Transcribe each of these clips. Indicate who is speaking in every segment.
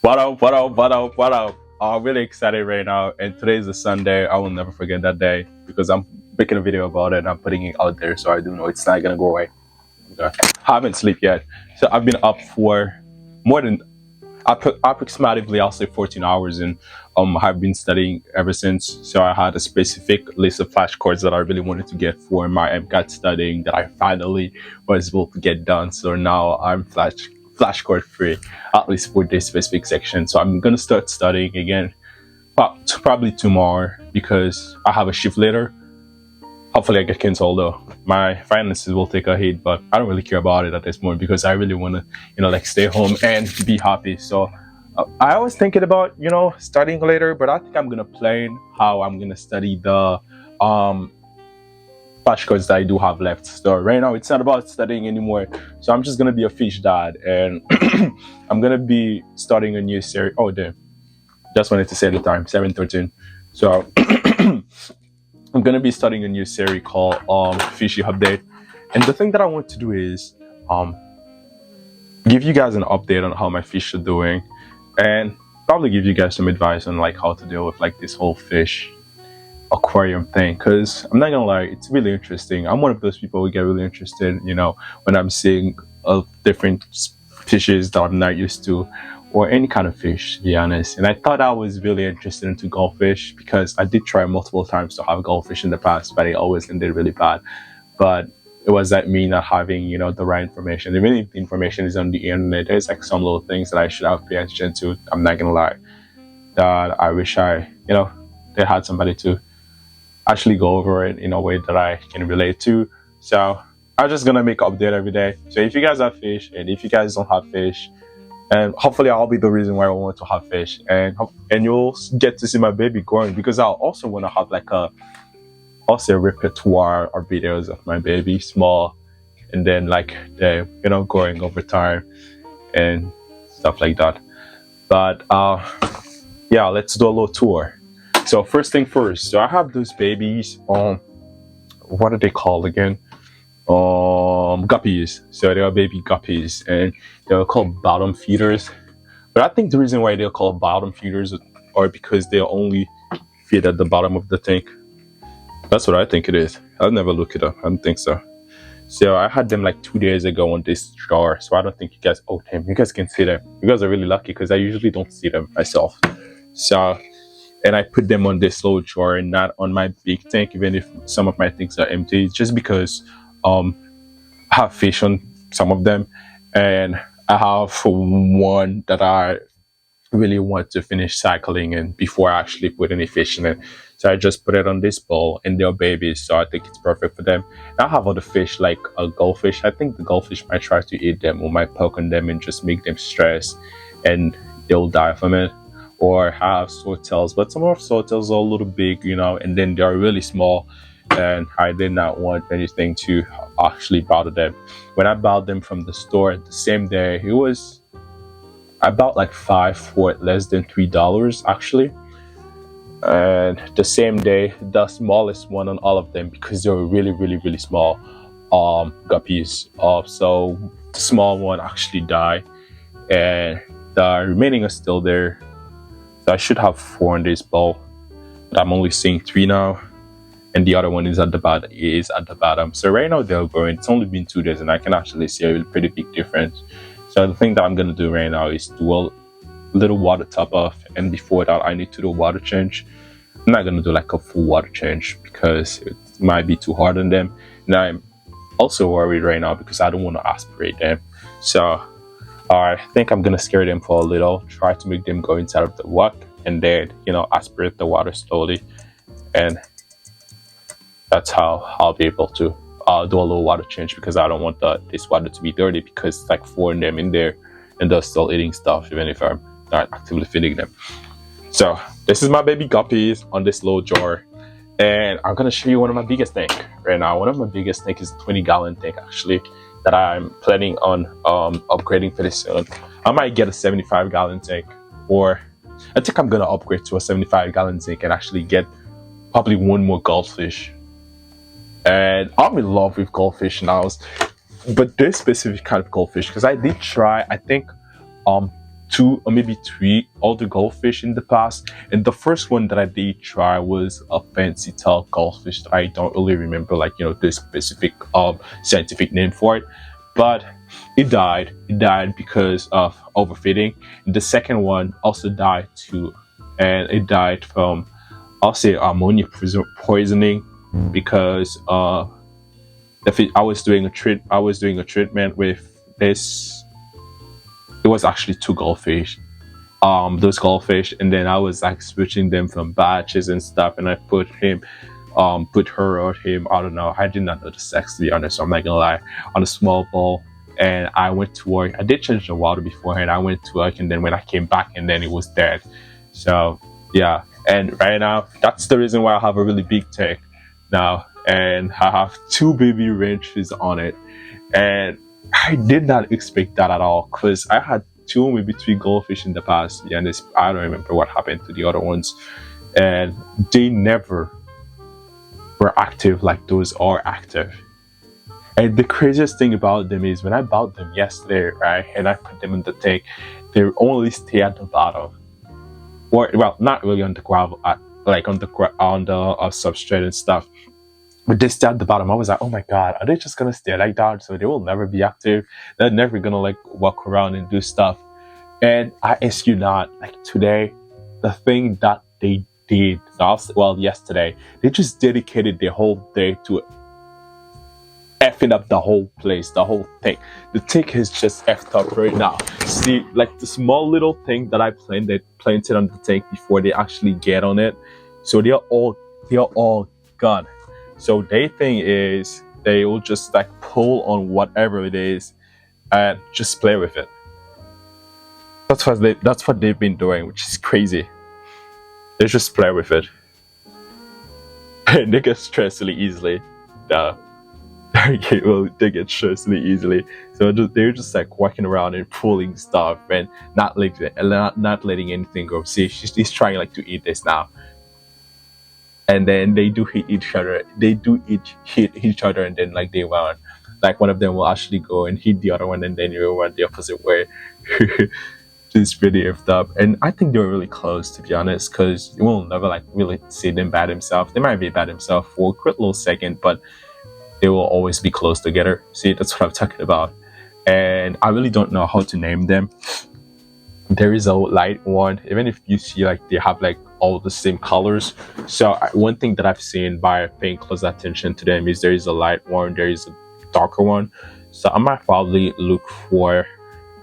Speaker 1: What up, what up, what up, what up? I'm really excited right now, and today is a Sunday. I will never forget that day because I'm making a video about it and I'm putting it out there, so I do know it's not gonna go away. Okay. I haven't slept yet, so I've been up for more than approximately I'll say 14 hours, and I've been studying ever since. So I had a specific list of flashcards that I really wanted to get for my MCAT studying that I finally was able to get done. So now I'm flashcard free, at least for this specific section. So I'm gonna start studying again, probably tomorrow because I have a shift later. Hopefully I get canceled though. My finances will take a hit, but I don't really care about it at this point because I really want to, like stay home and be happy. So I was thinking about, studying later, but I think I'm gonna plan how I'm gonna study the flashcards that I do have left. So right now it's not about studying anymore. So I'm just gonna be a fish dad, and I'm gonna be starting a new series. Oh damn! Just wanted to say the time, 7:13. So I'm gonna be starting a new series called Fishy Update, and the thing that I want to do is give you guys an update on how my fish are doing, and probably give you guys some advice on like how to deal with like this whole fish aquarium thing. Because I'm not gonna lie, it's really interesting. I'm one of those people who get really interested, when I'm seeing different fishes that I'm not used to, or any kind of fish, to be honest. And I thought I was really interested into goldfish because I did try multiple times to have goldfish in the past, but it always ended really bad. But it was that me not having, the right information. Even if the information is on the internet, there's like some little things that I should have paid attention to. I'm not gonna lie. That I wish they had somebody to actually go over it in a way that I can relate to. So I'm just gonna make update every day. So if you guys have fish, and if you guys don't have fish, and hopefully I'll be the reason why I want to have fish, and you'll get to see my baby growing, because I'll also want to have like a repertoire or videos of my baby small, and then like they growing over time and stuff like that. But yeah, let's do a little tour. So first thing first, so I have those babies. What are they called again? Guppies. So they are baby guppies, and they're called bottom feeders. But I think the reason why they're called bottom feeders are because they only feed at the bottom of the tank. That's what I think it is. I'll never look it up. I don't think so. So I had them like 2 days ago on this jar. So I don't think you guys. Oh damn, you guys can see them. You guys are really lucky because I usually don't see them myself. So, and I put them on this little jar and not on my big tank, even if some of my tanks are empty, just because I have fish on some of them, and I have one that I really want to finish cycling in before I actually put any fish in it. So I just put it on this bowl, and they're babies, so I think it's perfect for them. And I have other fish like a goldfish. I think the goldfish might try to eat them or might poke on them and just make them stress, and they'll die from it. Or have swordtails, but some of swordtails are a little big, and then they're really small, and I did not want anything to actually bother them. When I bought them from the store the same day, I bought like 5 for less than $3 actually, and the same day the smallest one on all of them, because they were really really really small guppies. So the small one actually died, and the remaining are still there. I should have 4 in this bowl, but I'm only seeing 3 now, and the other one is at the bottom. So right now they're growing. It's only been 2 days, and I can actually see a pretty big difference. So the thing that I'm gonna do right now is do a little water top off, and before that I need to do a water change. I'm not gonna do like a full water change because it might be too hard on them, and I'm also worried right now because I don't want to aspirate them. So I think I'm gonna scare them for a little, try to make them go inside of the water, and then aspirate the water slowly, and that's how I'll be able to do a little water change, because I don't want this water to be dirty, because it's like 4 of them in there, and they're still eating stuff even if I'm not actively feeding them. So this is my baby guppies on this little jar, and I'm gonna show you one of my biggest tank right now. One of my biggest tank is a 20-gallon tank actually, that I'm planning on upgrading pretty soon. I might get a 75-gallon tank, or I think I'm gonna upgrade to a 75-gallon tank and actually get probably 1 more goldfish. And I'm in love with goldfish now, but this specific kind of goldfish, because I did try, I think two or maybe three other goldfish in the past, and the first one that I did try was a fancy tail goldfish that I don't really remember, like, the specific scientific name for it, but it died. It died because of overfeeding. And the second one also died too, and it died from, I'll say, ammonia poisoning, because I was doing a treatment with this. It was actually two goldfish, those goldfish, and then I was like switching them from batches and stuff, and I put her or him, I don't know, I did not know the sex, to be honest, so I'm not gonna lie, on a small bowl. And I went to work. I did change the water beforehand. I went to work, and then when I came back, and then it was dead. So yeah, and right now that's the reason why I have a really big tank now, and I have two baby wrenches on it. And I did not expect that at all, because I had two, maybe three goldfish in the past, and I don't remember what happened to the other ones, and they never were active like those are active. And the craziest thing about them is when I bought them yesterday, right, and I put them in the tank, they only stay at the bottom, or well, not really on the gravel, like on the substrate and stuff. But they stay at the bottom. I was like, oh my god, are they just gonna stay like that? So they will never be active. They're never gonna like walk around and do stuff. And I ask you not, like today, the thing that they did, yesterday, they just dedicated their whole day to effing up the whole place, the whole thing. The tank is just effed up right now. See, like the small little thing that I planted on the tank before they actually get on it. So they are all gone. So their thing is they will just like pull on whatever it is and just play with it. That's what they've been doing, which is crazy. They just play with it. And they get stressed really easily. They get stressed really easily. So they're just like walking around and pulling stuff and not letting anything go. See, he's trying like to eat this now. And then they do hit each other. Hit each other, and then like they run. Like one of them will actually go and hit the other one, and then you run the opposite way. Just pretty effed up. And I think they were really close, to be honest, because you will never like really see them by themselves. They might be by themselves for a quick little second, but they will always be close together. See, that's what I'm talking about. And I really don't know how to name them. There is a light one, even if you see like they have like all the same colors. So one thing that I've seen by paying close attention to them is there is a light one, there is a darker one. So I might probably look for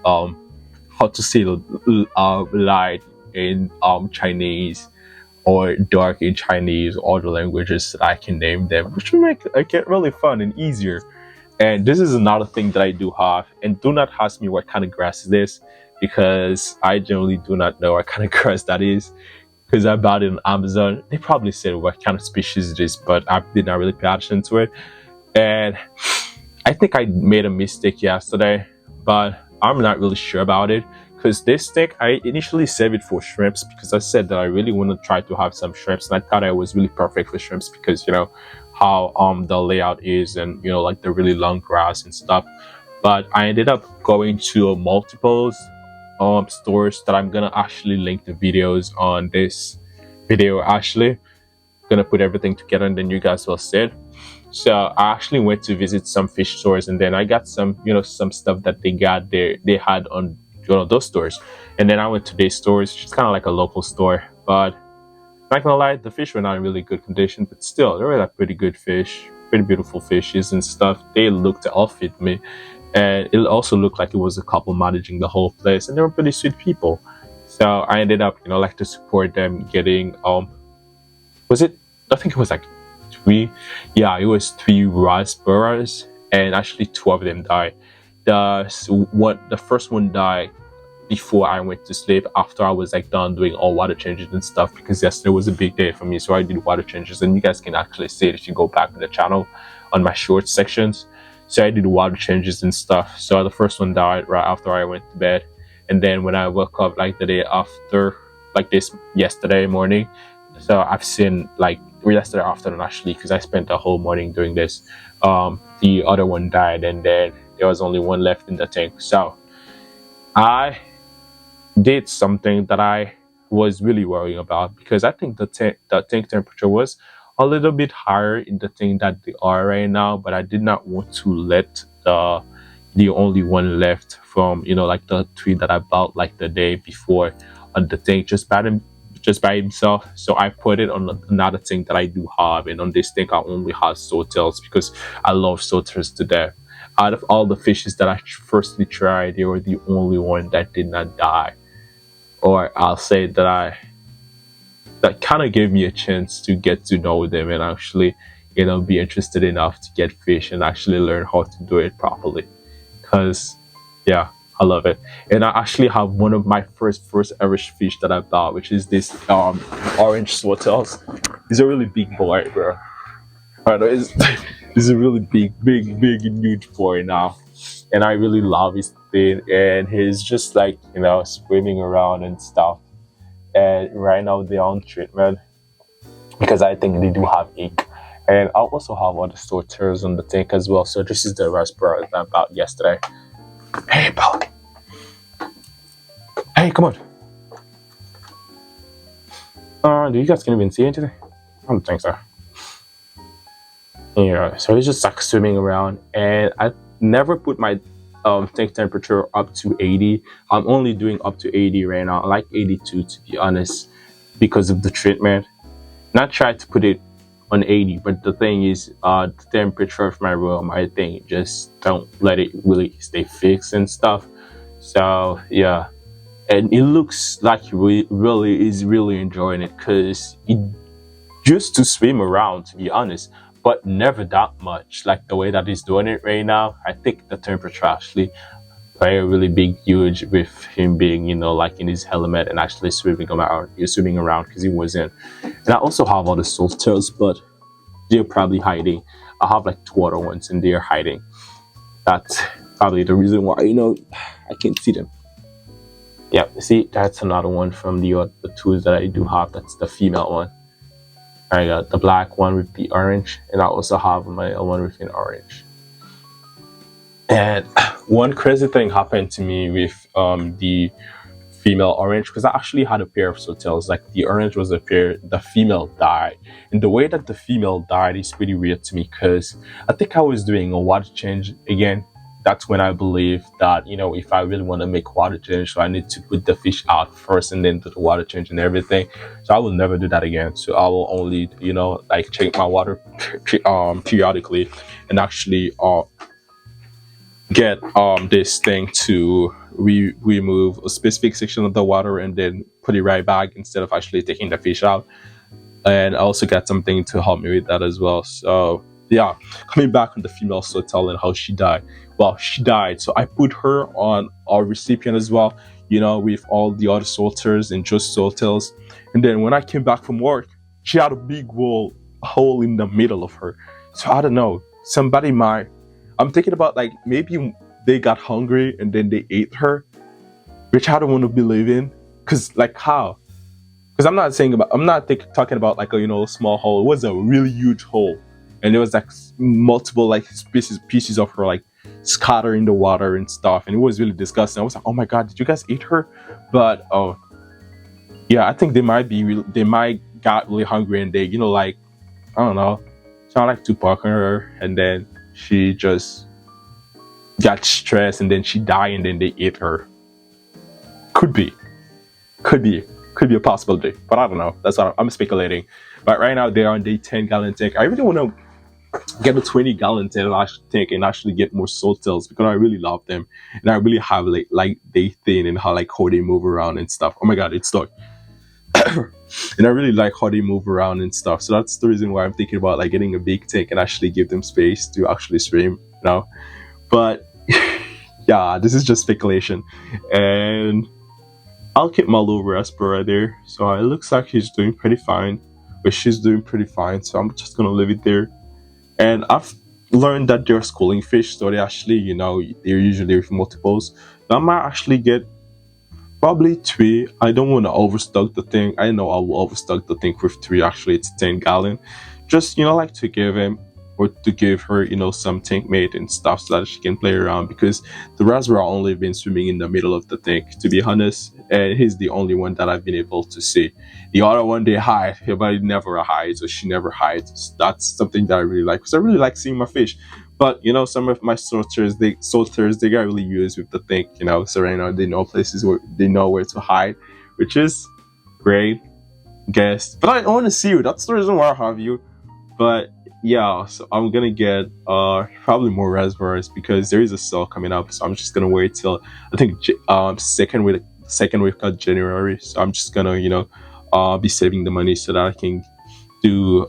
Speaker 1: how to say light in Chinese, or dark in Chinese, or other languages that I can name them, which will make it really fun and easier. And this is another thing that I do have. And do not ask me what kind of grass is this, because I generally do not know what kind of grass that is, because I bought it on Amazon. They probably said what kind of species it is, but I did not really pay attention to it. And I think I made a mistake yesterday, but I'm not really sure about it, because this stick, I initially saved it for shrimps, because I said that I really want to try to have some shrimps, and I thought it was really perfect for shrimps, because how the layout is, and like the really long grass and stuff. But I ended up going to multiples stores that I'm gonna actually link the videos on this video. Actually gonna put everything together, and then you guys will see it. So I actually went to visit some fish stores, and then I got some some stuff that they had on those stores. And then I went to their stores, which is kind of like a local store, but not gonna lie, the fish were not in really good condition, but still they were like pretty good fish, pretty beautiful fishes and stuff. They looked to outfit me, and it also looked like it was a couple managing the whole place, and they were pretty sweet people. So I ended up like to support them, getting was it, I think it was like it was 3 raspberries, and actually 2 of them died. The first one died before I went to sleep, after I was like done doing all water changes and stuff, because yesterday was a big day for me. So I did water changes, and you guys can actually see it if you go back to the channel on my short sections. So I did water changes and stuff. So the first one died right after I went to bed, and then when I woke up like the day after, like this yesterday morning, so I've seen like yesterday afternoon actually, because I spent the whole morning doing this, the other one died, and then there was only one left in the tank. So I did something that I was really worrying about, because I think the tank temperature was a little bit higher in the tank that they are right now, but I did not want to let the only one left from, like the three that I bought like the day before on the tank just by himself. So I put it on another tank that I do have, and on this tank I only have swordtails because I love swordtails to death. Out of all the fishes that I firstly tried, they were the only one that did not die, or I'll say that kind of gave me a chance to get to know them and actually, be interested enough to get fish and actually learn how to do it properly. Cause, yeah, I love it. And I actually have one of my first ever fish that I bought, which is this orange swordtails. He's a really big boy, bro. I know he's a really big and huge boy now, and I really love his thing. And he's just like, swimming around and stuff. And right now they're on treatment because I think they do have ink. And I also have other sorters on the tank as well. So this is the raspberry that I bought yesterday. Hey, pal. Hey, come on. Do you guys can even see anything? I don't think so. Yeah, so he's just like swimming around, and I never put my tank temperature up to 80. I'm only doing up to 80 right now. I like 82 to be honest, because of the treatment. Not try to put it on 80, but the thing is, the temperature of my room, I think, just don't let it really stay fixed and stuff. So yeah, and it looks like he really is really enjoying it because it used to swim around, to be honest, but never that much like the way that he's doing it right now. I think the temperature actually play a really big huge with him being, like in his helmet and actually swimming around. He was swimming around because he wasn't. And I also have other soft tails, but they're probably hiding. I have like two other ones and they're hiding. That's probably the reason why, I can't see them. Yeah, see, that's another one from the tools that I do have. That's the female one. I got the black one with the orange, and I also have my one with an orange. And one crazy thing happened to me with the female orange, because I actually had a pair of swordtails. Like the orange was a pair, the female died, and the way that the female died is pretty weird to me because I think I was doing a water change again. That's when I believe that, if I really want to make water change, so I need to put the fish out first and then do the water change and everything. So I will never do that again. So I will only, like check my water periodically and actually get this thing to remove a specific section of the water and then put it right back instead of actually taking the fish out. And I also got something to help me with that as well. So yeah, coming back on the female swordtail and how she died. Well, she died, so I put her on our recipient as well, with all the other swordtails and just swordtails. And then when I came back from work, she had a big hole in the middle of her. So I don't know, somebody might. I'm thinking about like maybe they got hungry and then they ate her, which I don't want to believe in. Cause like how? Because I'm not talking about like a small hole. It was a really huge hole, and there was like multiple like pieces of her like scattered in the water and stuff, and it was really disgusting. I was like, oh my god, did you guys eat her? But yeah, I think they might got really hungry and they like I don't know, sound like Tupac on her, and then she just got stressed and then she died and then they ate her. Could be a possibility, but I don't know. That's what I'm speculating. But right now they're on the 10-gallon tank. I really want to get a 20-gallon tank and actually get more swordtails because I really love them and I really have like they thin and how they move around and stuff. Oh my god, it's dark. And I really like how they move around and stuff. So that's the reason why I'm thinking about like getting a big tank and actually give them space to actually swim. But yeah, this is just speculation. And I'll keep my little Raspberry there. So it looks like he's doing pretty fine, but she's doing pretty fine. So I'm just gonna leave it there. And I've learned that they're schooling fish, so they actually, they're usually with multiples. I might actually get probably 3. I don't want to overstock the thing. I know I will overstock the thing with 3. Actually, it's 10-gallon. Just like to give him or to give her, some tank mate and stuff so that she can play around, because the rest were only been swimming in the middle of the tank, to be honest. And he's the only one that I've been able to see. The other one, they hide, but it never hides, or she never hides. That's something that I really like, because I really like seeing my fish. But some of my sorters, they got really used with the tank, so right now they know places where they know where to hide, which is great, guess. But I want to see you. That's the reason why I have you. But yeah, so I'm gonna get probably more reservoirs because there is a sale coming up. So I'm just gonna wait till I think second week of January. So I'm just gonna be saving the money so that I can do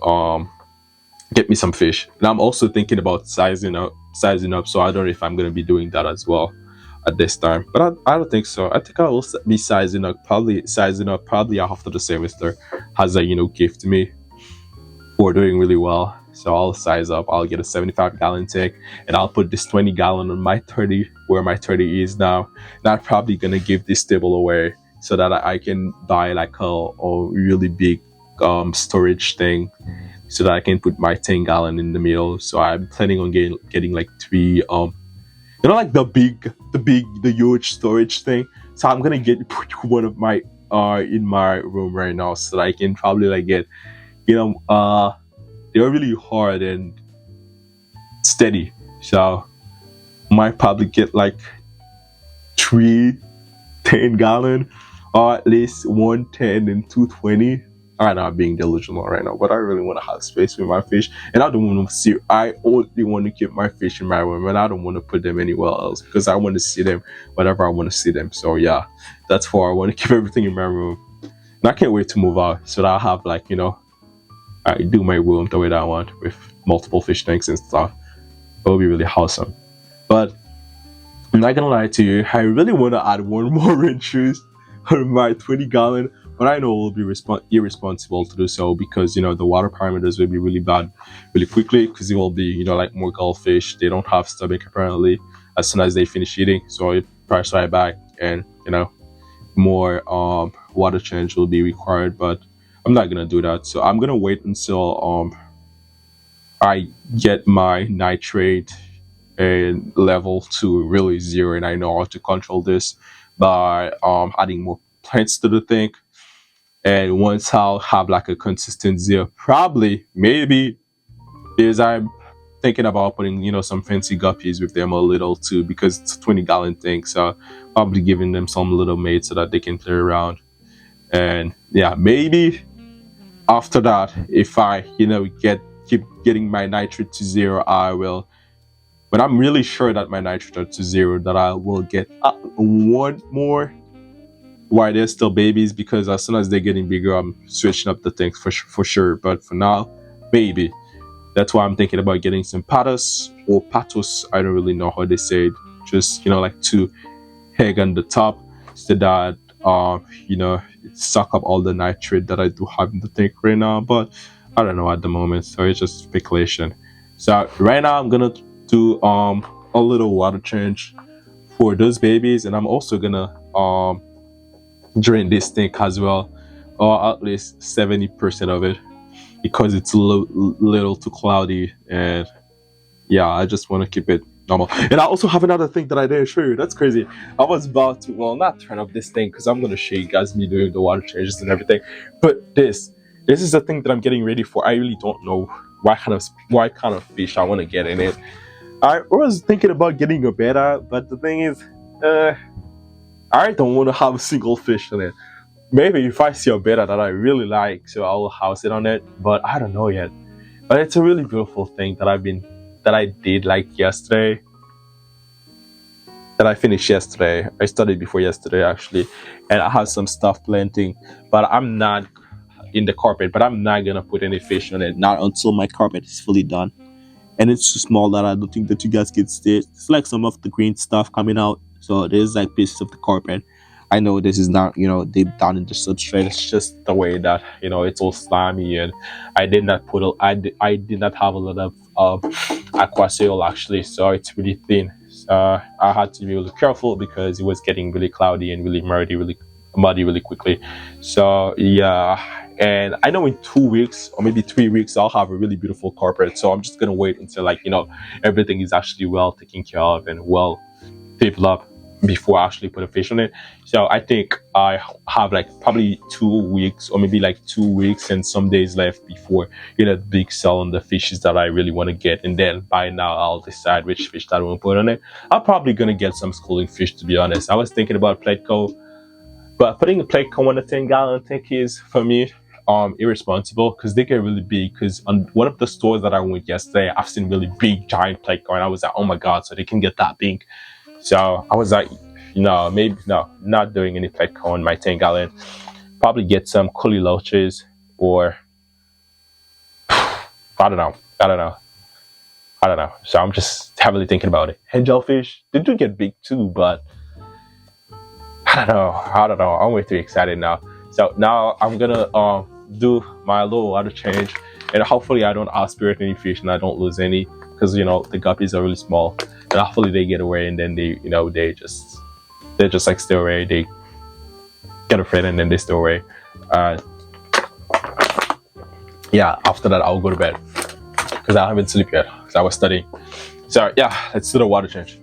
Speaker 1: get me some fish. And I'm also thinking about sizing up. So I don't know if I'm gonna be doing that as well at this time. But I don't think so. I think I will be sizing up probably after the semester has a gift to me for doing really well. So I'll size up. I'll get a 75-gallon tank, and I'll put this 20-gallon on my 30, where my 30 is now. And I'm probably gonna give this table away so that I can buy like a really big storage thing, so that I can put my 10-gallon in the middle. So I'm planning on getting like three like the huge storage thing. So I'm gonna get one of my in my room right now, so that I can probably like get they're really hard and steady. So might probably get like three 10-gallon, or at least 110 and 220. I know I'm being delusional right now, but I really want to have space with my fish, and I don't want to see. I only want to keep my fish in my room, and I don't want to put them anywhere else because I want to see them whenever I want to see them. So yeah, that's why I want to keep everything in my room, and I can't wait to move out so that I have like I do my room the way that I want with multiple fish tanks and stuff. It will be really awesome. But I'm not gonna lie to you, I really want to add one more interest on my 20-gallon, but I know it will be irresponsible to do so because the water parameters will be really bad really quickly, because it will be like more goldfish. They don't have stomach apparently as soon as they finish eating, so it price right back, and more water change will be required. But I'm not gonna do that. So I'm gonna wait until I get my nitrate and level to really zero, and I know how to control this by adding more plants to the tank. And once I'll have like a consistent zero, probably maybe is I'm thinking about putting some fancy guppies with them a little too, because it's a 20-gallon tank. So probably giving them some little mates so that they can play around. And yeah, maybe after that, if I keep getting my nitrate to zero, I will. But I'm really sure that my nitrate to zero, that I will get one more while they're still babies, because as soon as they're getting bigger, I'm switching up the things for sure. But for now, maybe. That's why I'm thinking about getting some patos or patos. I don't really know how they say it. Just like two egg on the top, so that suck up all the nitrate that I do have in the tank right now. But I don't know at the moment, so it's just speculation. So right now I'm gonna do a little water change for those babies, and I'm also gonna drain this tank as well, or at least 70% of it, because it's a little too cloudy. And yeah, I just want to keep it normal. And I also have another thing that I didn't show you. That's crazy. I was about to, well, not turn off this thing because I'm gonna show you guys me doing the water changes and everything. But this is the thing that I'm getting ready for. I really don't know what kind of fish I want to get in it. I was thinking about getting a betta, but the thing is, I don't want to have a single fish in it. Maybe if I see a betta that I really like, so I'll house it on it. But I don't know yet. But it's a really beautiful thing that I did like yesterday. That I finished yesterday. I studied before yesterday actually, and I have some stuff planting. But I'm not in the carpet. But I'm not gonna put any fish on it, not until my carpet is fully done. And it's too small that I don't think that you guys can see it. It's like some of the green stuff coming out. So there's like pieces of the carpet. I know this is not, deep down in the substrate. It's just the way that, it's all slimy, and I did not have a lot of aqua soil actually. So it's really thin. So I had to be really careful because it was getting really cloudy and really muddy really muddy really quickly. So yeah, and I know in 2 weeks or maybe 3 weeks I'll have a really beautiful carpet. So I'm just gonna wait until like everything is actually well taken care of and well developed before I actually put a fish on it. So I think I have like probably 2 weeks or maybe like 2 weeks and some days left before the big sell on the fishes that I really want to get. And then by now I'll decide which fish that I want to put on it. I'm probably gonna get some schooling fish, to be honest. I was thinking about Pleco, but putting a Pleco on a 10-gallon tank is for me irresponsible because they get really big. Because on one of the stores that I went yesterday, I've seen really big giant Pleco and I was like, oh my god, so they can get that big. So I was like, no, maybe no, not doing any Pleco on my 10-gallon. Probably get some Cully Loaches or I don't know. I don't know. I don't know. So I'm just heavily thinking about it. Angelfish, they do get big too, but I don't know. I don't know. I'm way too excited now. So now I'm gonna do my little water change, and hopefully I don't outspirit any fish and I don't lose any because the guppies are really small, and hopefully they get away and then they're just like stay away. They get afraid and then they stay away. Yeah. After that I'll go to bed because I haven't slept yet because I was studying. So yeah, let's do the water change.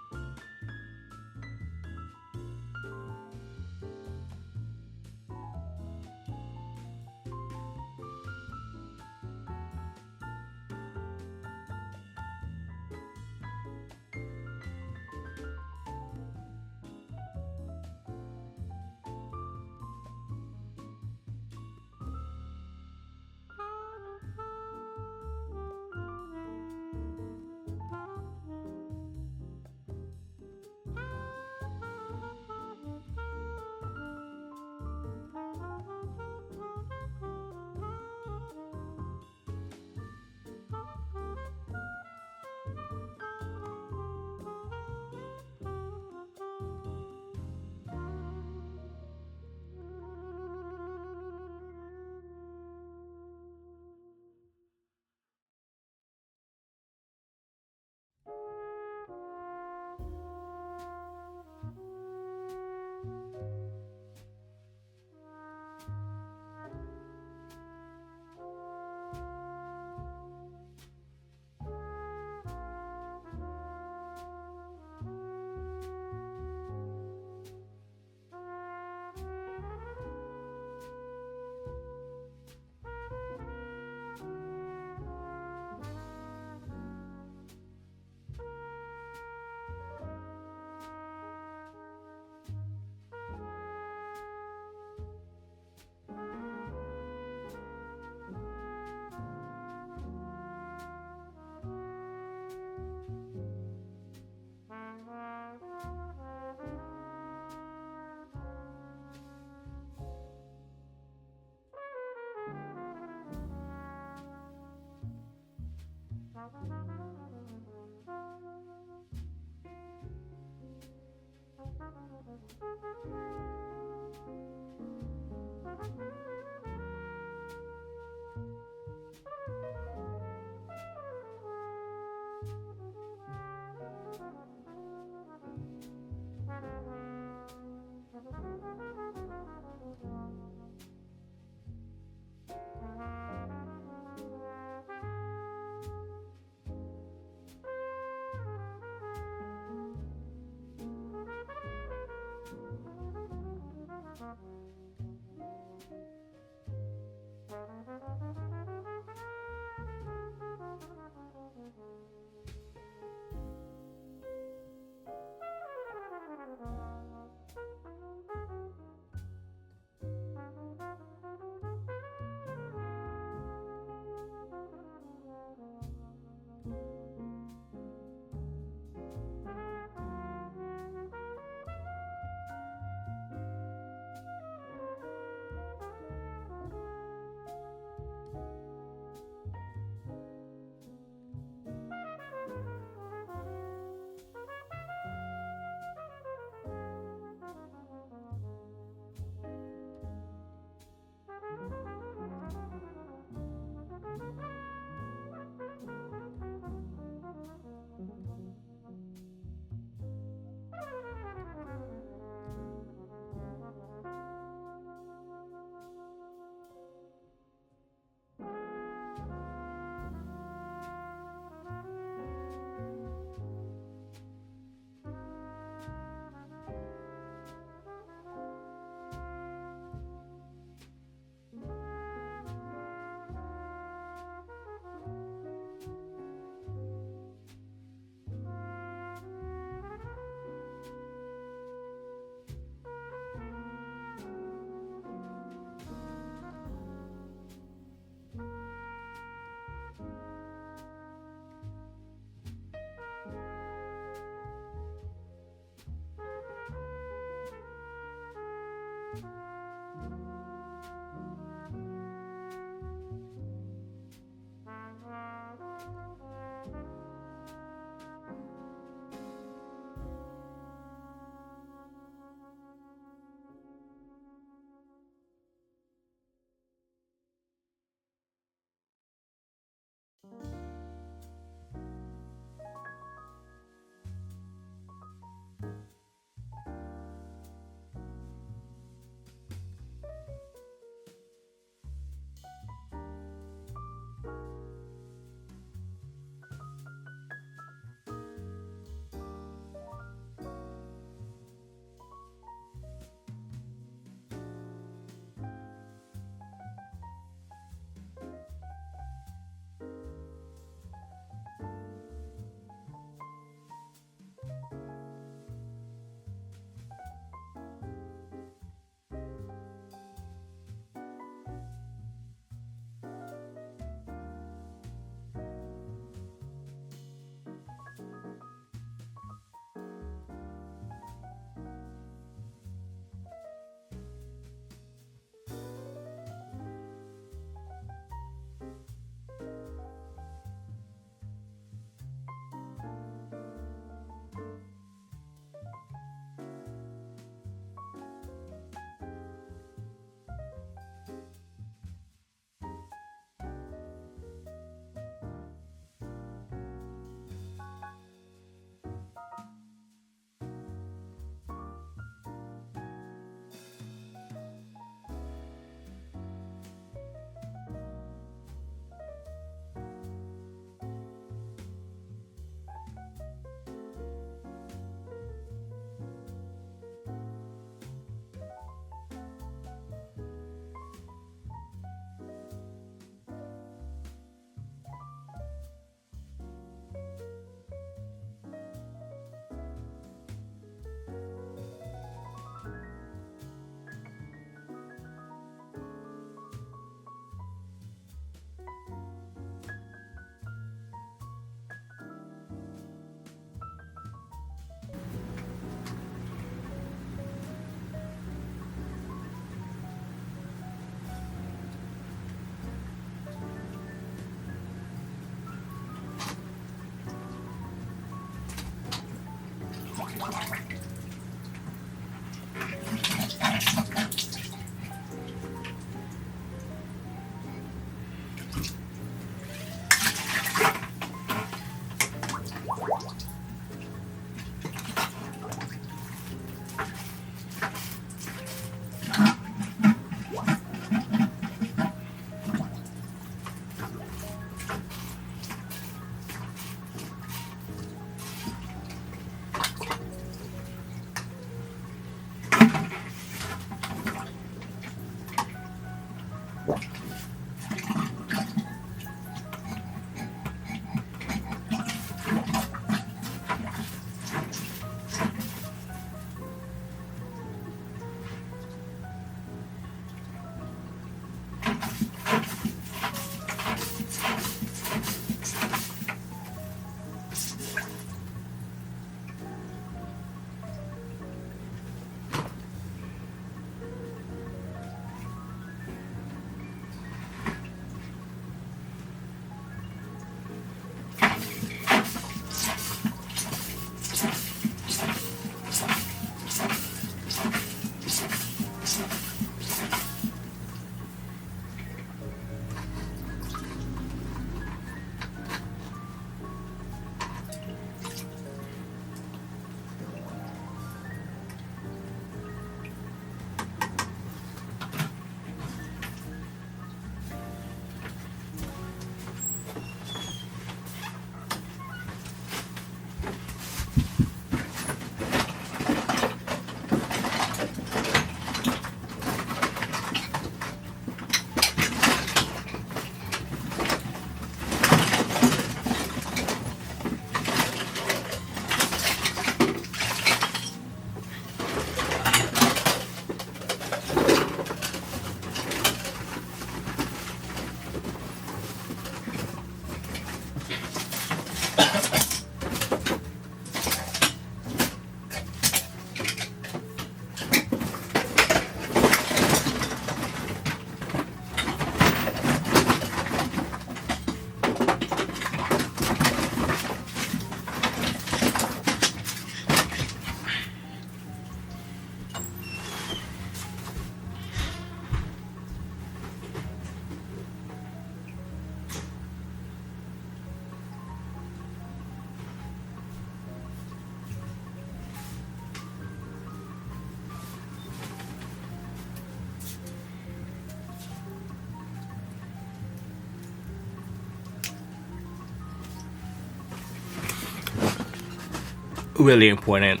Speaker 2: Really important.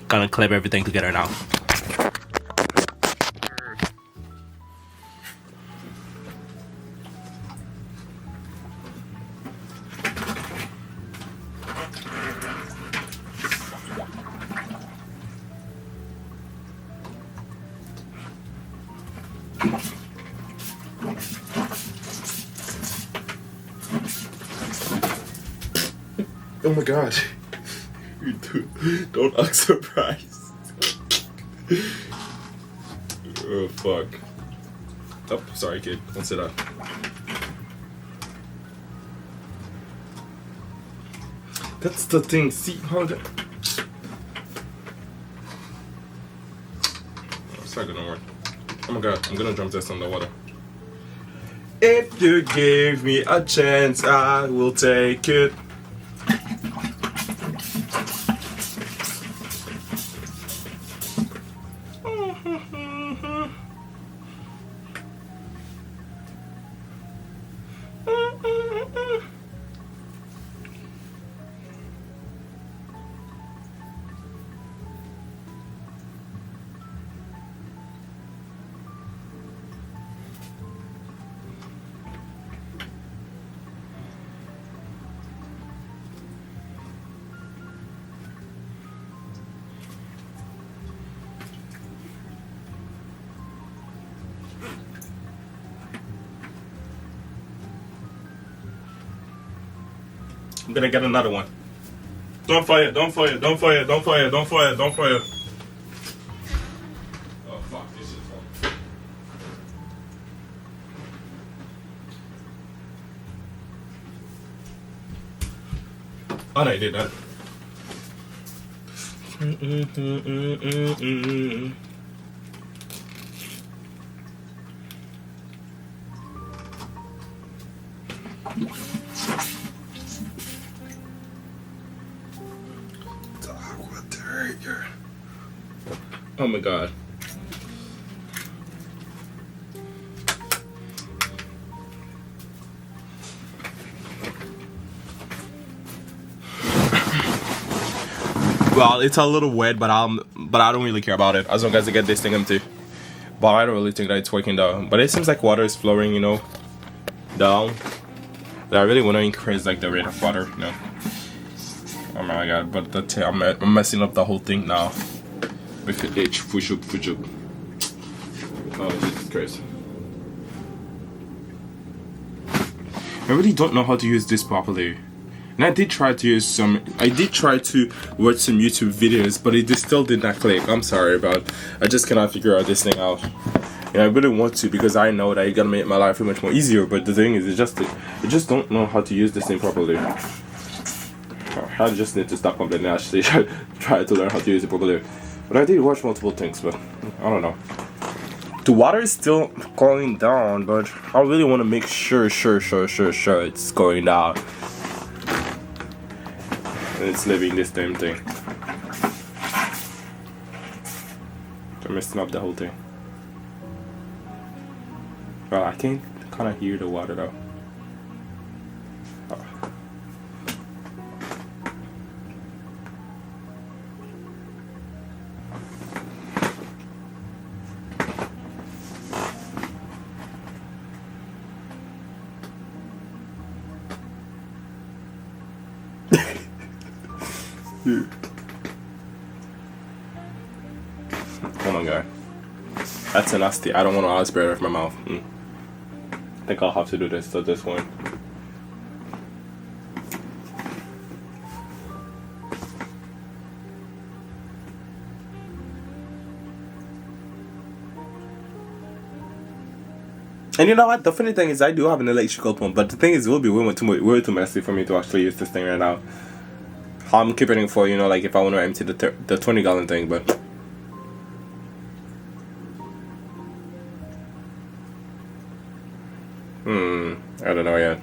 Speaker 2: Gonna clip everything together now.
Speaker 1: Oh my god. Don't act surprised. Oh fuck. Oh, sorry kid. Don't say that. That's the thing. See how the... It's not gonna work. Oh my god, I'm gonna jump this underwater. If you give me a chance, I will take it. I'm gonna get another one. Don't fire, don't fire, don't fire, don't fire, don't fire, don't fire. Oh fuck, this is fun. Oh no, I did that. Oh my god. Well, it's a little wet, but I don't really care about it as long as I get this thing empty. But I don't really think that it's working down. But it seems like water is flowing, you know, down. But I really want to increase like the rate of water, you know. Oh my god! But that's it. I'm messing up the whole thing now. With the H, push up. Oh, Jesus Christ. I really don't know how to use this properly. And I did try to watch some YouTube videos, but it just still did not click. I'm sorry, but I just cannot figure out this thing out. And I really want to because I know that it's gonna make my life much more easier, but the thing is, I just don't know how to use this thing properly. I just need to stop complaining and actually try to learn how to use it properly. But I did watch multiple things, but I don't know. The water is still going down, but I really want to make sure it's going down. And it's leaving this damn thing. I'm messing up the whole thing. Well, I can kind of hear the water though. Oh my god. That's a nasty. I don't want to aspirate it off my mouth. I think I'll have to do this at this point. And you know what? The funny thing is, I do have an electrical pump, but the thing is, it will be way too messy for me to actually use this thing right now. I'm keeping it for, you know, like if I want to empty the 20-gallon thing, but I don't know yet.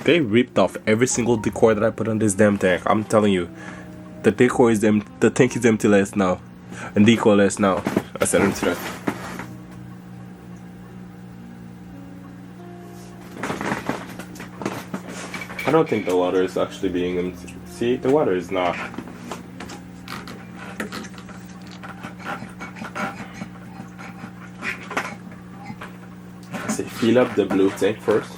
Speaker 1: They ripped off every single decor that I put on this damn tank. I'm telling you, the decor is the tank is empty less now, and decorless now. I said empty that. I don't think the water is actually being empty. See, the water is not. I say fill up the blue tank first.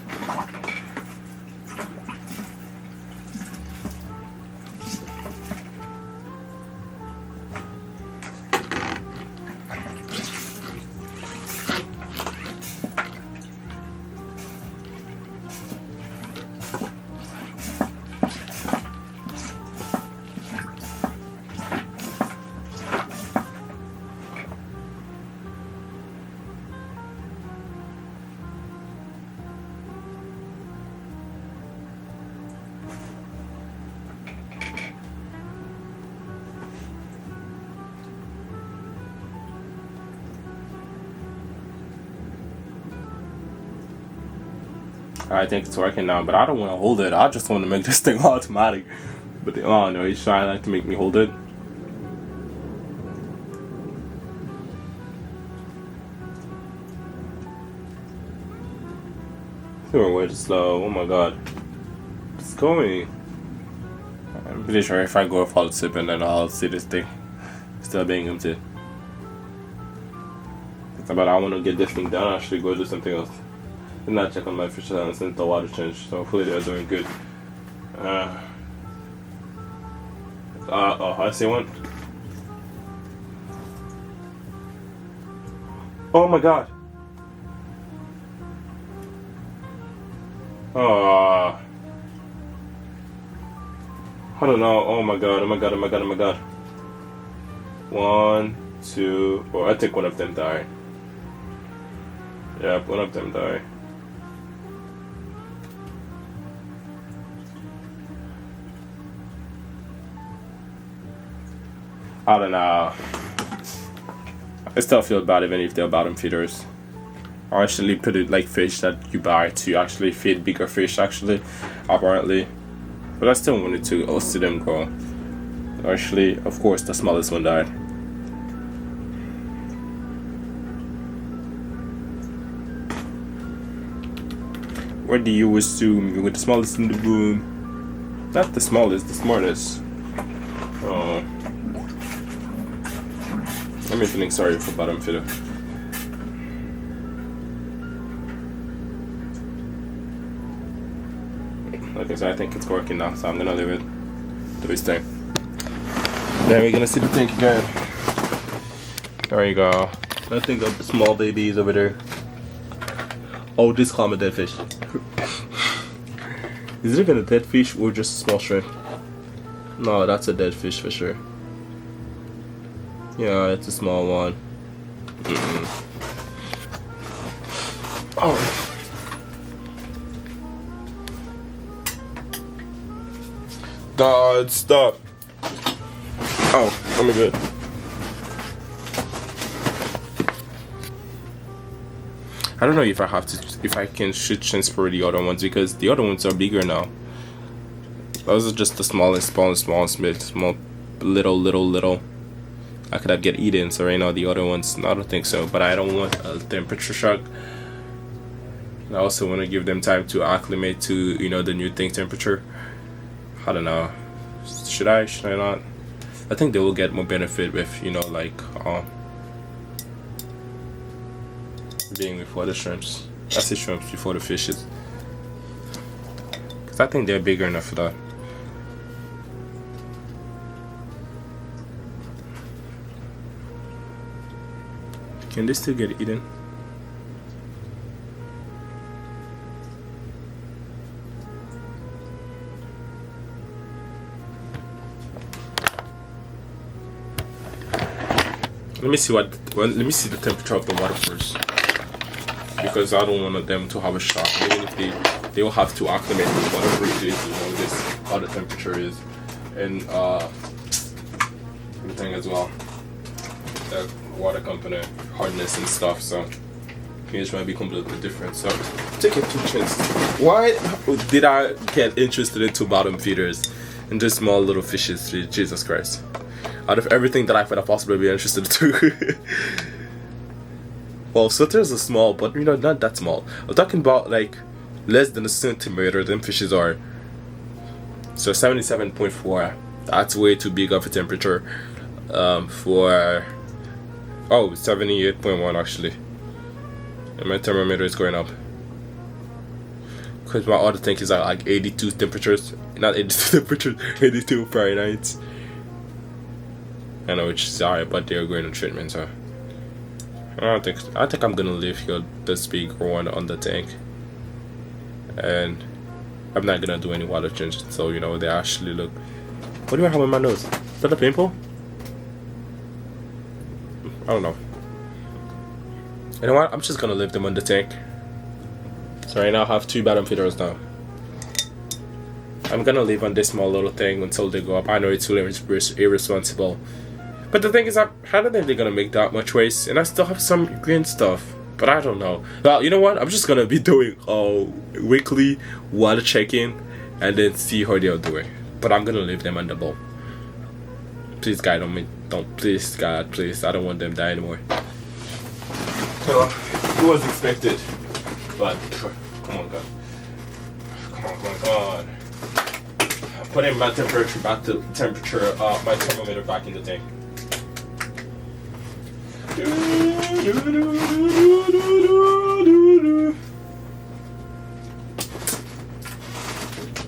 Speaker 1: I think it's working now, but I don't want to hold it. I just want to make this thing automatic. But oh no, he's trying like to make me hold it. It's going way too slow. Oh my god, it's going. I'm pretty sure if I go off all sip and then I'll see this thing still being empty. But I want to get this thing done. Actually, go do something else. And not check on my fish since the water changed, so hopefully they're doing good. Oh, I see one. Oh my god. I don't know. Oh my god, oh my god, oh my god, oh my god. 1, 2, I think one of them died. Yeah, one of them died. I don't know. I still feel bad even if they're bottom feeders. I actually put it like fish that you buy to actually feed bigger fish actually, apparently. But I still wanted to see them grow. Actually, of course, the smallest one died. What do you assume? You're the smallest in the room. Not the smallest, the smartest. Oh. I'm feeling sorry for bottom feeder. Like I said, I think it's working now, so I'm gonna leave it do its thing. Then we're gonna see the tank again. There you go. I think of the small babies over there. Oh, this called a dead fish. Is it even a dead fish or just a small shrimp? No, that's a dead fish for sure. Yeah, it's a small one. Oh. God, stop. Oh, I'm good. I don't know if I can should transfer the other ones because the other ones are bigger now. Those are just the smallest, small, little. I could have get eaten, so right now the other ones, I don't think so, but I don't want a temperature shock. I also want to give them time to acclimate to, you know, the new thing temperature. I don't know. Should I not? I think they will get more benefit with, you know, like, being before the shrimps. I say shrimps before the fishes. Because I think they're bigger enough for that. Can they still get eaten? Let me see the temperature of the water first. because I don't want them to have a shock. Even if they will have to acclimate with whatever it is, this how the temperature is, and everything as well, the water component, hardness and stuff. So pH might be completely different. So take it 2 chances. Why did I get interested into bottom feeders and just small little fishes? Jesus Christ! Out of everything that I could have possibly be interested into. Well, slitters are small, but not that small. I'm talking about like less than a centimeter. Them fishes are. So 77.4. That's way too big of a temperature. For 78.1 actually. And my thermometer is going up. Because my other tank is at like 82 temperatures. Not 82 temperatures, 82 Fahrenheit. I know it's sorry, but they're going on treatment, so I think I'm gonna leave here this big one on the tank. And I'm not gonna do any water changes, so they actually look. What do I have on my nose? Is that a pimple? I don't know. You know what? I'm just gonna leave them on the tank. So right now I have 2 bottom feeders now. I'm gonna leave on this small little thing until they go up. I know it's really irresponsible, but the thing is, I don't think they're gonna make that much waste, and I still have some green stuff. But I don't know. Well, you know what? I'm just gonna be doing weekly water check-in and then see how they're doing. But I'm gonna leave them on the bowl. Please, God, please, God, please. I don't want them to die anymore. So, it was expected, but come on, God. Come on. Putting my temperature my thermometer back in the tank.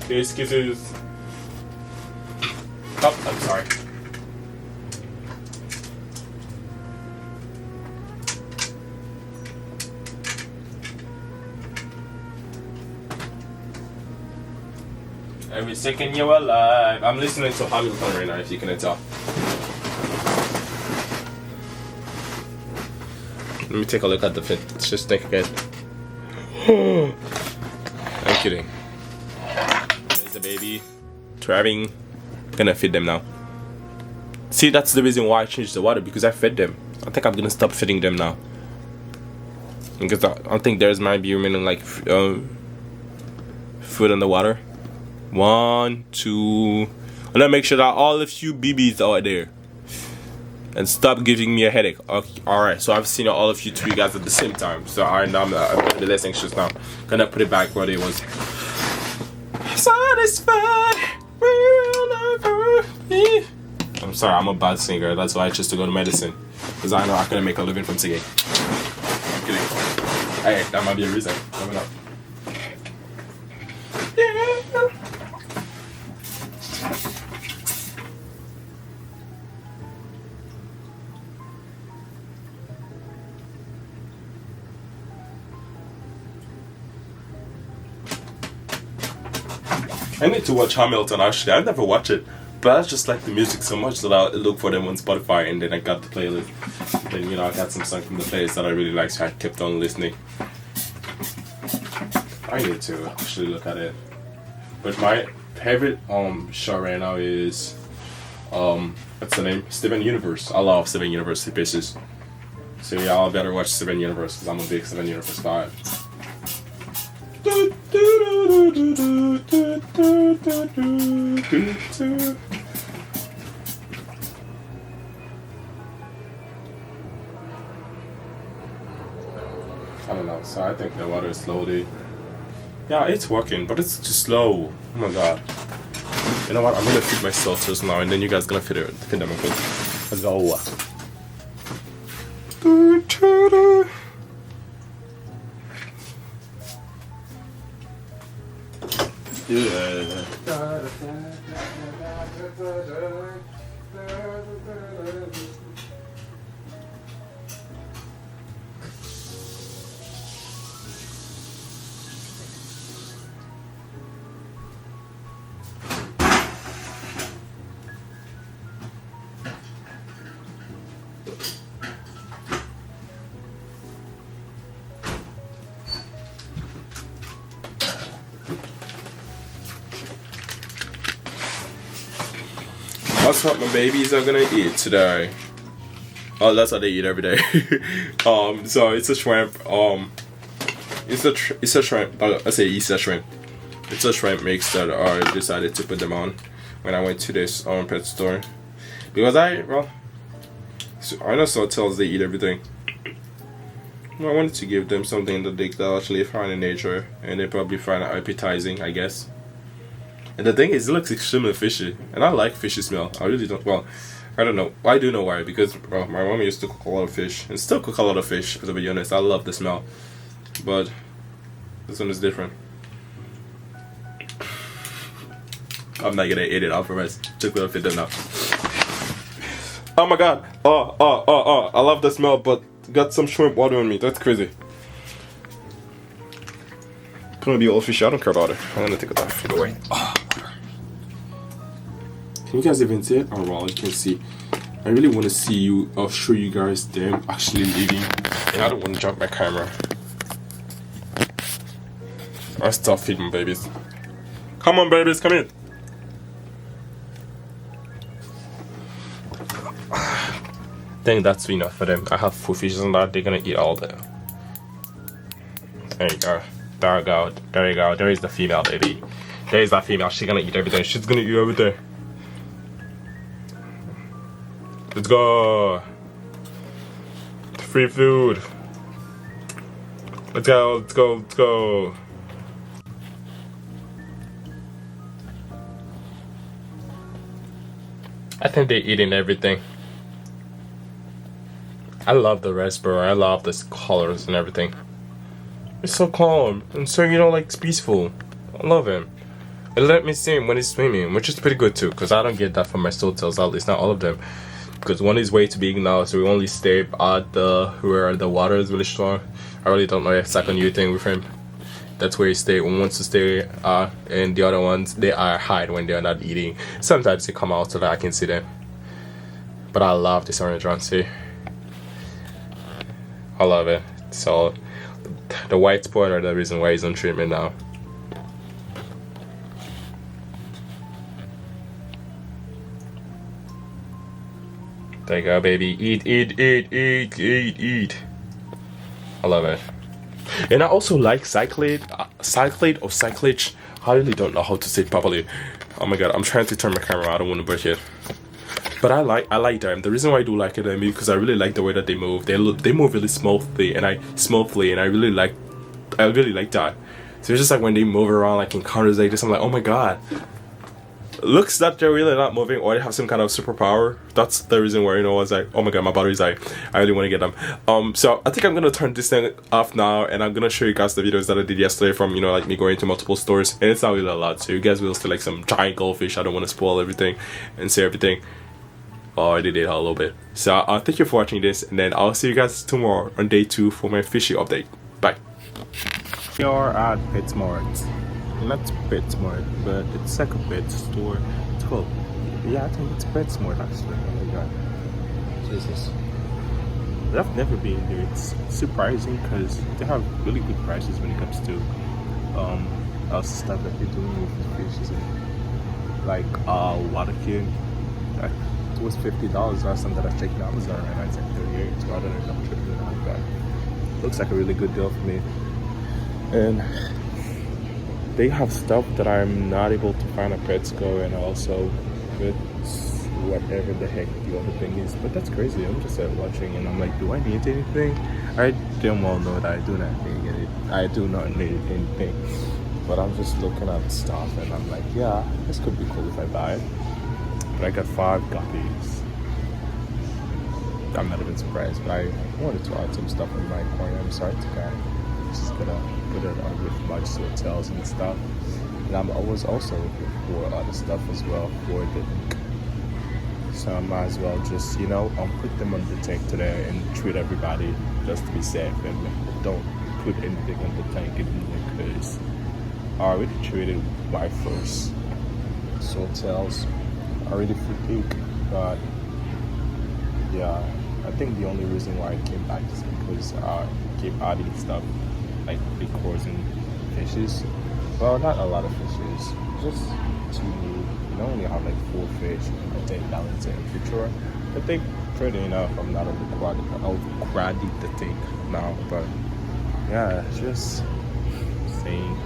Speaker 1: Excuses. Oh, I'm sorry. Every second you're alive. I'm listening to Hamilton right now, if you can tell. Let me take a look at the fit. Let's just think again. I'm kidding. There's a baby. Trapping. Gonna feed them now. See, that's the reason why I changed the water, because I fed them. I think I'm gonna stop feeding them now. Because I think there's might be remaining like food in the water. 1, 2. I'm gonna make sure that all of you BBs are there. And stop giving me a headache. Okay, alright, so I've seen all of you 3 guys at the same time. So I'm gonna be less anxious now. Gonna put it back where it was. Satisfied. I'm sorry, I'm a bad singer. That's why I chose to go to medicine. Because I know I couldn't make a living from singing. I'm kidding. Hey, that might be a reason. Coming up. Yeah. I need to watch Hamilton actually. I never watch it, but I just like the music so much that I look for them on Spotify, and then I got the playlist. Then I got some songs from the playlist that I really like, so I kept on listening. I need to actually look at it. But my favorite show right now is what's the name? Steven Universe. I love Steven Universe pieces. So yeah, I better watch Steven Universe because I'm a big Steven Universe fan. I don't know, so I think the water is slowly. Yeah, it's working, but it's too slow. Oh my god. You know what? I'm gonna feed my saucers now, and then you guys gonna feed them. Okay? Let's go. That's what my babies are gonna eat today. Oh, that's what they eat every day. So it's a shrimp. It's a shrimp. I say it's a shrimp. It's a shrimp mix that I decided to put them on when I went to this pet store because I know Sawtels they eat everything. I wanted to give them something that they could actually find in nature and they probably find it appetizing, I guess. And the thing is, it looks extremely fishy, and I like fishy smell. I really don't. Well, I don't know. I do know why, because my mom used to cook a lot of fish and still cook a lot of fish. To be honest, I love the smell, but this one is different. I'm not gonna eat it off for us. Just gonna fit them now. Oh my god! Oh! I love the smell, but got some shrimp water on me. That's crazy. Gonna be all fishy. I don't care about it. I'm gonna take it off. Go away. Can you guys even see it? Oh well, you can see. I really want to see you. I'll show you guys them actually leaving, and I don't want to drop my camera. I stop feeding my babies. Come on, babies, come in. I think that's enough for them. I have 4 fishes on that. They're gonna eat all them. There you go. There you go. There you go. There is the female baby. There is that female. She's gonna eat everything. She's gonna eat everything. Let's go. Free food. Let's go. Let's go. Let's go. I think they're eating everything. I love the raspberry. I love the colors and everything. It's so calm and so it's peaceful. I love him. It let me see him when he's swimming, which is pretty good too, because I don't get that from my Sawtels, at least not all of them. Because one is way too big now, so we only stay at where the water is really strong. I really don't know if it's like a new thing with him. That's where he stay. One wants to stay, and the other ones they are hide when they are not eating. Sometimes they come out so that I can see them. But I love this orange one. See, I love it. So the white spot are the reason why he's on treatment now. There you go, baby. Eat, eat, eat, eat, eat, eat. I love it. And I also like cyclade or cyclage. I really don't know how to say it properly. Oh my god, I'm trying to turn my camera. I don't want to break it. But I like them. The reason why I do like it is because I really like the way that they move. They move really smoothly, and I really like that. So it's just like when they move around like in counters like this, I'm like, oh my god. Looks that they're really not moving or they have some kind of superpower. That's the reason why I was like, oh my god, my battery's like, I really want to get them. So I think I'm gonna turn this thing off now, and I'm gonna show you guys the videos that I did yesterday from like me going to multiple stores, and it's not really a lot, so you guys will see like some giant goldfish. I don't want to spoil everything and say everything. Oh, I did it a little bit. So thank you for watching this, and then I'll see you guys tomorrow on day 2 for my fishy update. Bye. We are at PetSmart. Not PetSmart, but it's like a pet store. It's called, yeah, I think it's PetSmart actually. Oh my god, Jesus! But I've never been there. It's surprising because they have really good prices when it comes to stuff that they're doing with the fishes and like water kid. It was $50 last time that I checked Amazon, and it's like 38. So I don't know if I'm tripping or not, but looks like a really good deal for me. And they have stuff that I'm not able to find at Petco, and also with whatever the heck the other thing is. But that's crazy. I'm just watching, and I'm like, do I need anything? I damn well know that I do not need it. I do not need anything. But I'm just looking at stuff, and I'm like, yeah, this could be cool if I buy it. But I got 5 guppies. I'm not even surprised, but I wanted to add some stuff in my aquarium. I'm sorry to guy. Just gonna put it on with my Sawtels and stuff. And I was also looking for other stuff as well for the link. So I might as well just, put them on the tank today and treat everybody just to be safe, and don't put anything on the tank anymore, because I already treated my first Sawtels. I already feel big, but yeah, I think the only reason why I came back is because I keep adding stuff like decors and fishes. Well, not a lot of fishes, just 2 new, I only have like 4 fish. I think balance it in future. I think pretty enough. I'm not overcrowded to think now, but yeah, it's just saying.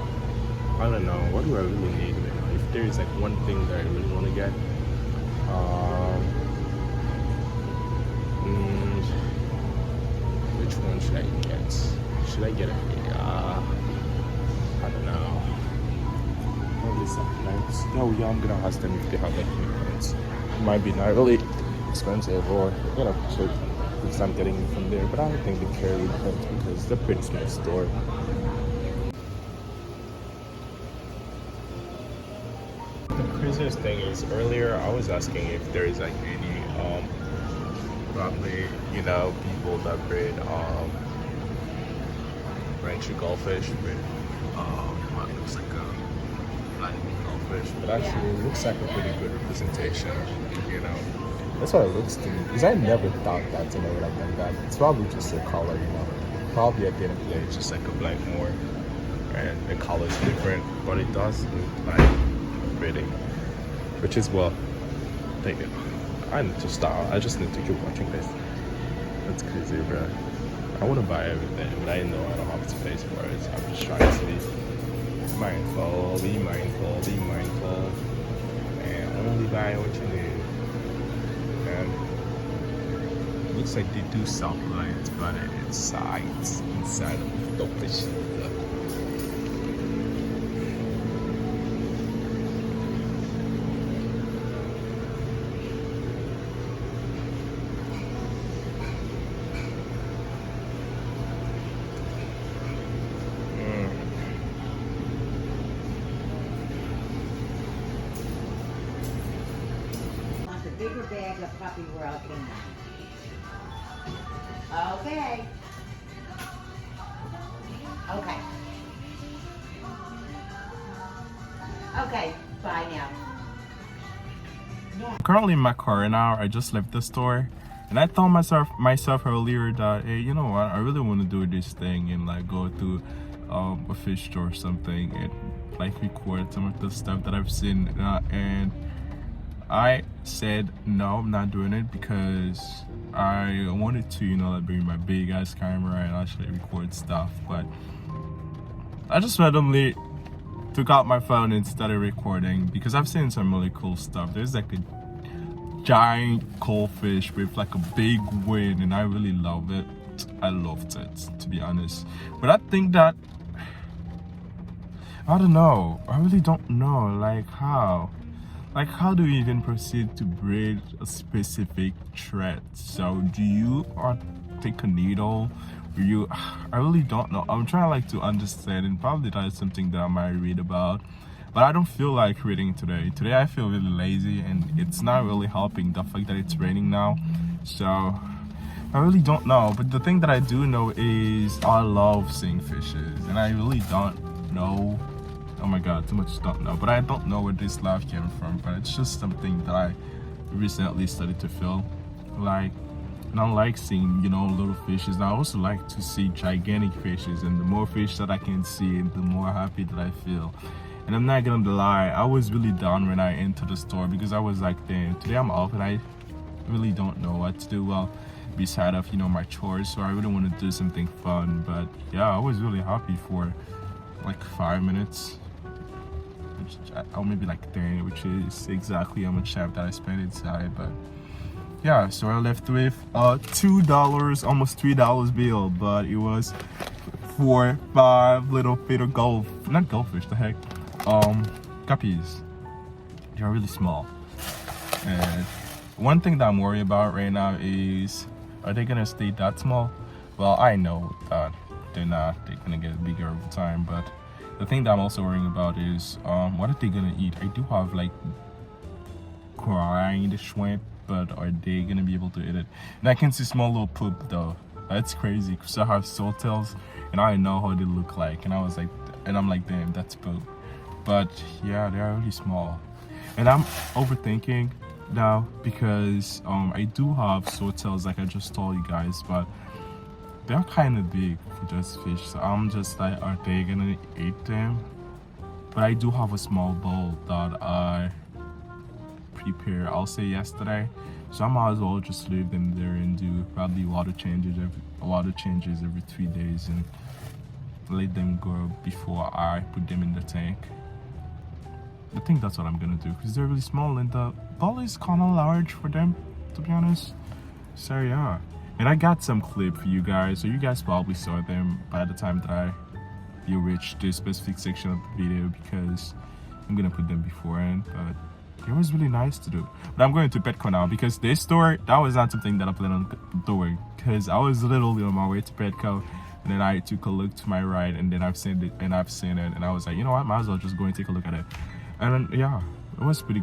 Speaker 1: I don't know. What do I really need right now? If there is like one thing that I really want to get, which one should I get? Should I get a? I don't know. Probably supplements. Oh yeah, I'm gonna ask them if they have like implements. It might be not really expensive, or cheap if I'm getting it from there. But I don't think they carry implements because they're pretty small store. The craziest thing is earlier I was asking if there is like any probably people that breed ranch goldfish with what looks like a flying goldfish, but actually it looks like a pretty good representation. You know, that's what it looks to me. Because I never thought that to know like that. It's probably just a color, Probably at the end of the day it's just like a black more, and the color is different, but it does look like pretty, which is well. Thank you. I need to stop. I just need to keep watching this. That's crazy, bro. I want to buy everything, but I know I don't have space for it. So I'm just trying to be mindful, and only buy what you need. And looks like they do supplements, but inside of the fish.
Speaker 3: Bigger bag of Puppy World Kingdom. Okay. Okay. Okay, bye now.
Speaker 1: I'm currently in my car now. I just left the store, and I thought myself earlier that, hey, you know what? I really want to do this thing and like go to a fish store or something and like record some of the stuff that I've seen, and I said no, I'm not doing it because I wanted to, like bring my big ass camera and actually record stuff, but I just randomly took out my phone and started recording because I've seen some really cool stuff. There's like a giant goldfish with like a big wing, and I really love it. I loved it, to be honest. But I think that, I don't know. I really don't know, like how do you even proceed to breed a specific thread? So do you take a needle? I really don't know. I'm trying to understand, and probably that is something that I might read about, but I don't feel like reading today. Today I feel really lazy, and it's not really helping the fact that it's raining now. So I really don't know. But the thing that I do know is I love seeing fishes, and I really don't know. Oh my god, too much stuff now. But I don't know where this laugh came from, but it's just something that I recently started to feel like. And I like seeing, little fishes. And I also like to see gigantic fishes, and the more fish that I can see, the more happy that I feel. And I'm not gonna lie, I was really down when I entered the store because I was like, damn, today I'm off and I really don't know what to do. Well, beside of, my chores, so I really want to do something fun. But yeah, I was really happy for like 5 minutes. Or maybe like 10, which is exactly how much time that I spent inside. But yeah, so I left with $2, almost $3 bill, but it was for 5 little fitter not goldfish, the heck, guppies. They're really small. And one thing that I'm worried about right now is, are they gonna stay that small? Well, I know that they're not. They're gonna get bigger over time, but the thing that I'm also worrying about is what are they gonna eat? I do have like grind shrimp, but are they gonna be able to eat it? And I can see small little poop though. That's crazy because I have swordtails and I know how they look like, and I'm like, damn, that's poop. But yeah, they are really small, and I'm overthinking now because I do have swordtails like I just told you guys, but they're kind of big for just fish, so I'm just like, are they gonna eat them? But I do have a small bowl that I prepare, I'll say yesterday. So I might as well just leave them there and do probably water changes every 3 days and let them go before I put them in the tank. I think that's what I'm gonna do because they're really small and the ball is kind of large for them, to be honest. So yeah, and I got some clip for you guys, so you guys probably saw them by the time that you reach this specific section of the video because I'm gonna put them beforehand. But it was really nice to do. But I'm going to Petco now because this store, that was not something that I planned on doing because I was literally on my way to Petco and then I took a look to my right and then I've seen it and I was like, you know what, might as well just go and take a look at it. And then, yeah, it was pretty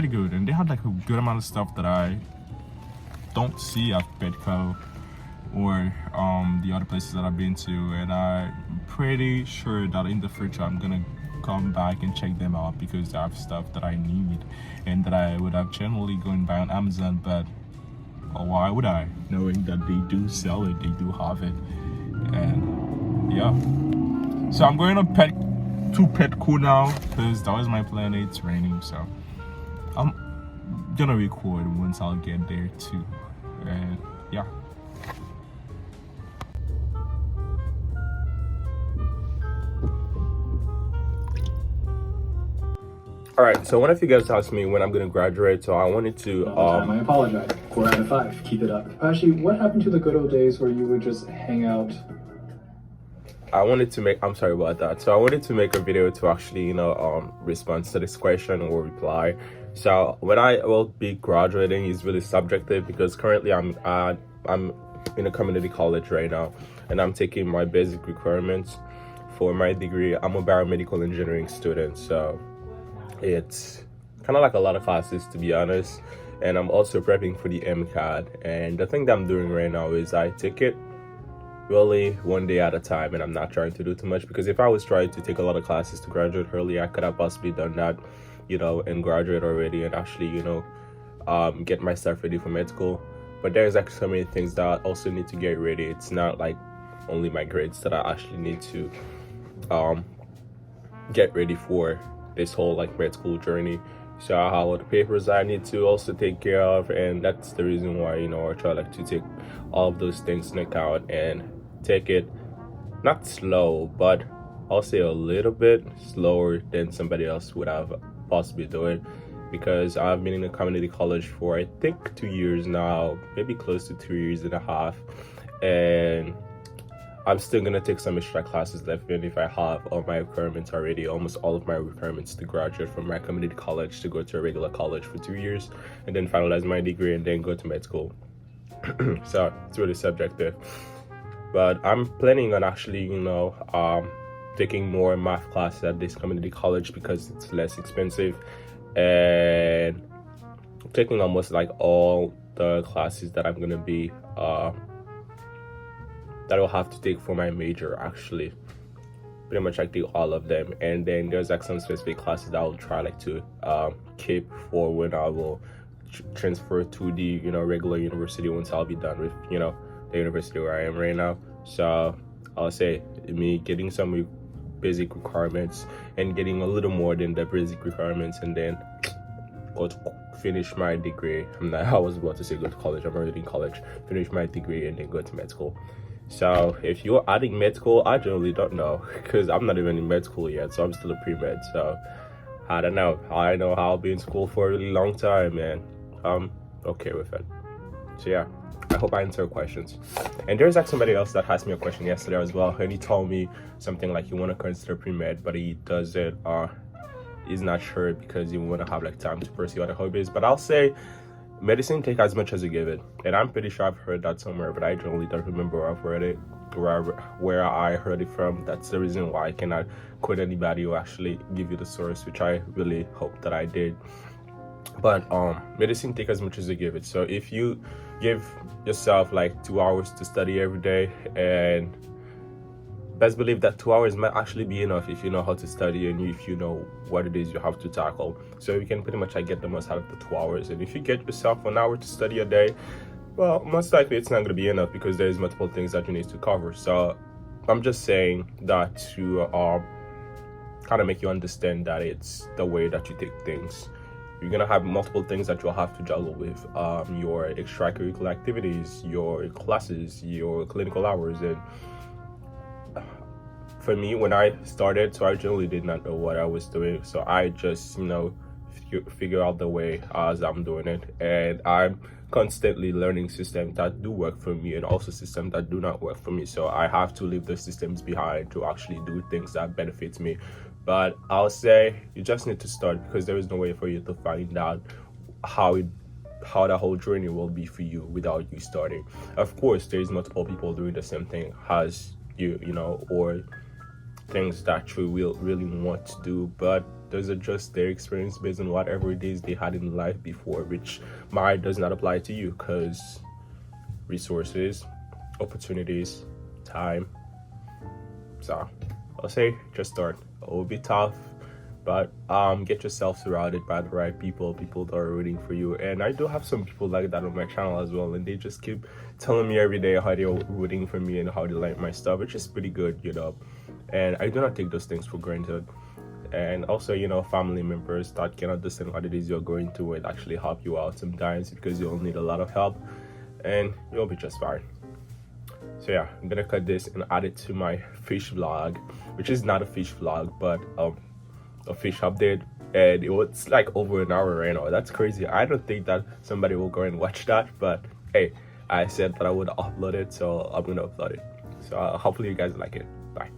Speaker 1: good, and they had like a good amount of stuff that I don't see at Petco or the other places that I've been to, and I'm pretty sure that in the future I'm gonna come back and check them out because they have stuff that I need and that I would have generally go and buy on Amazon, but why would I, knowing that they do sell it, they do have it. And yeah, so I'm going to Petco now because that was my plan. It's raining, so I'm gonna record once I'll get there too. And yeah. All right, so one of you guys asked me when I'm gonna graduate, so I wanted to
Speaker 4: I apologize. 4 out of 5. Keep it up. Actually, what happened to the good old days where you would just hang out?
Speaker 1: I'm sorry about that. So I wanted to make a video to actually, respond to this question or reply. So when I will be graduating is really subjective because currently I'm in a community college right now and I'm taking my basic requirements for my degree. I'm a biomedical engineering student, so it's kind of like a lot of classes, to be honest. And I'm also prepping for the MCAT. And the thing that I'm doing right now is I take it really one day at a time, and I'm not trying to do too much because if I was trying to take a lot of classes to graduate early, I could have possibly done that, and graduate already and actually, get myself ready for med school. But there's actually so many things that I also need to get ready. It's not like only my grades that I actually need to get ready for this whole like med school journey. So I have all the papers I need to also take care of, and that's the reason why I try like to take all of those things into account and take it not slow, but I'll say a little bit slower than somebody else would have possibly doing, because I've been in a community college for I think 2 years now, maybe close to 2 years and a half, and I'm still gonna take some extra classes left, even if I have all my requirements already, almost all of my requirements to graduate from my community college to go to a regular college for 2 years and then finalize my degree and then go to med school. So it's really subjective, but I'm planning on actually taking more math classes at this community college because it's less expensive, and taking almost like all the classes that I'm gonna be that I'll have to take for my major. Actually, pretty much like do all of them, and then there's like some specific classes that I'll try like to keep for when I will transfer to the regular university once I'll be done with the university where I am right now. So I'll say me getting some basic requirements and getting a little more than the basic requirements, and then go to finish my degree. I was about to say go to college, I'm already in college. Finish my degree and then go to med school. So if you're adding med school, I generally don't know because I'm not even in med school yet, so I'm still a pre-med. So I don't know. I know how I'll be in school for a really long time, and I'm okay with it. So yeah, I hope I answer questions. And there's like somebody else that asked me a question yesterday as well, and he told me something like he want to consider pre-med, but he doesn't he's not sure because he want to have like time to pursue other hobbies. But I'll say medicine take as much as you give it, and I'm pretty sure I've heard that somewhere, but I generally don't remember where I've read it, where I heard it from. That's the reason why I cannot quote anybody or actually give you the source, which I really hope that I did. But medicine take as much as you give it. So if you give yourself like 2 hours to study every day, and best believe that 2 hours might actually be enough if you know how to study and if you know what it is you have to tackle. So you can pretty much like get the most out of the 2 hours. And if you get yourself 1 hour to study a day, well, most likely it's not going to be enough because there's multiple things that you need to cover. So I'm just saying that to kind of make you understand that it's the way that you take things. You're gonna have multiple things that you'll have to juggle with, your extracurricular activities, your classes, your clinical hours. And for me, when I started, so I generally did not know what I was doing, so I just, figure out the way as I'm doing it. And I'm constantly learning systems that do work for me and also systems that do not work for me, so I have to leave those systems behind to actually do things that benefit me. But I'll say you just need to start, because there is no way for you to find out how that whole journey will be for you without you starting. Of course, there's multiple people doing the same thing as you, or things that you will really want to do, but those are just their experience based on whatever it is they had in life before, which mine does not apply to you, because resources, opportunities, time. So I'll say just start. It will be tough, but get yourself surrounded by the right people that are rooting for you. And I do have some people like that on my channel as well, and they just keep telling me every day how they're rooting for me and how they like my stuff, which is pretty good. And I do not take those things for granted. And also, family members that can understand what it is you're going through and actually help you out sometimes, because you'll need a lot of help, and you'll be just fine. So yeah, I'm gonna cut this and add it to my fish vlog, which is not a fish vlog, but a fish update. And it's like over an hour right now. That's crazy. I don't think that somebody will go and watch that, but hey, I said that I would upload it, so I'm gonna upload it. So hopefully you guys like it. Bye.